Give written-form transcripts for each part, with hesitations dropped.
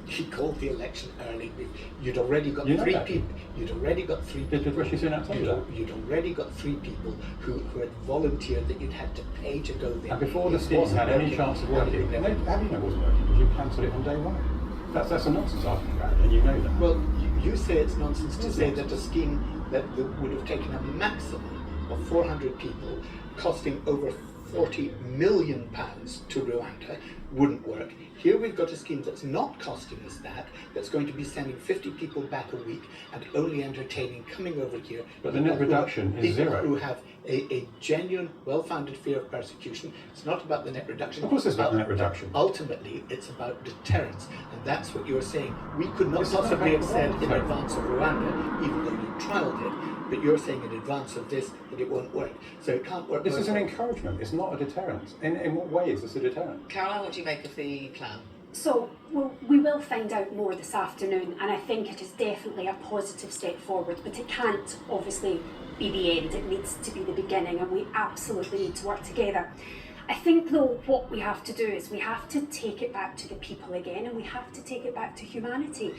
He called the election early. You'd already got You know three that. people. You'd already got three Did people. Rishi Sunak tell you that? You'd already got three people who had volunteered that you'd had to pay to go there. And before the It scheme wasn't had any working. chance of How working, do you know? how do you know it wasn't working? Because you cancelled it on day one. That's a nonsense argument about it, and you know that. Well, you say it's nonsense to It's say nonsense. that a scheme that would have taken a maximum of 400 people, costing over £40 million to Rwanda, wouldn't work. Here we've got a scheme that's not costing us that, that's going to be sending 50 people back a week and only entertaining coming over here. But the net reduction is people zero. who have a genuine, well-founded fear of persecution. It's not about the net reduction. Of course it's about the net reduction. Ultimately, it's about deterrence, and that's what you're saying. We could not This is possibly have about said in Rwanda. advance of Rwanda, even though you trialled it, but you're saying in advance of this that it won't work. So it can't work. This is an both ways. encouragement, it's not a deterrent. In what way is this a deterrent? Caroline, what do you make of the plan? So we will find out more this afternoon, and I think it is definitely a positive step forward, but it can't obviously be the end. It needs to be the beginning, and we absolutely need to work together. I think though what we have to do is we have to take it back to the people again, and we have to take it back to humanity.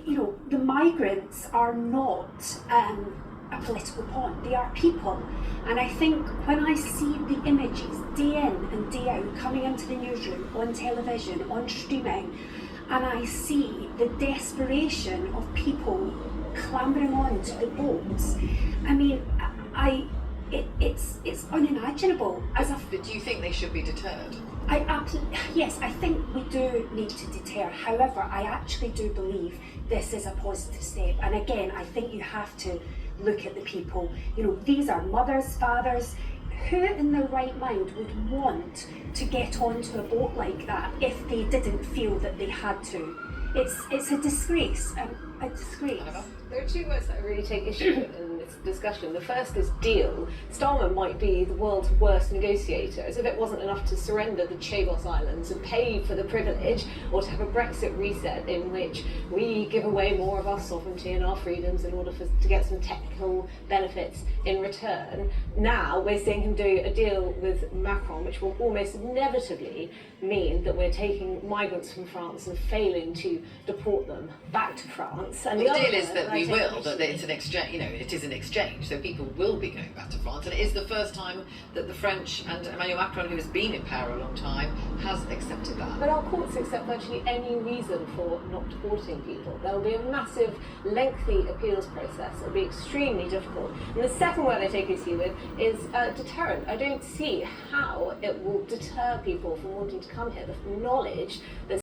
You know, the migrants are not a political pawn, they are people. And I think when I see the images day in and day out coming into the newsroom, on television, on streaming, and I see the desperation of people clambering onto the boats, I mean, it's unimaginable. But do you think they should be deterred? Yes, I think we do need to deter. However, I actually do believe this is a positive step. And again, I think you have to look at the people. You know, these are mothers, fathers. Who in their right mind would want to get onto a boat like that if they didn't feel that they had to? It's a disgrace, a disgrace. There are two words that I really take issue with in this discussion. The first is deal. Starmer might be the world's worst negotiator, as if it wasn't enough to surrender the Chagos Islands and pay for the privilege, or to have a Brexit reset in which we give away more of our sovereignty and our freedoms in order to get some technical benefits in return. Now we're seeing him do a deal with Macron, which will almost inevitably mean that we're taking migrants from France and failing to deport them back to France. And Well, the other deal is one that I we take will, issue that it's an exchange. You know, it is an exchange, so people will be going back to France, and it is the first time that the French and Emmanuel Macron, who has been in power a long time, has accepted that. But our courts accept virtually any reason for not deporting people. There will be a massive, lengthy appeals process. It will be extremely difficult. And the second word I take issue with is deterrent. I don't see how it will deter people from wanting to come here. The knowledge that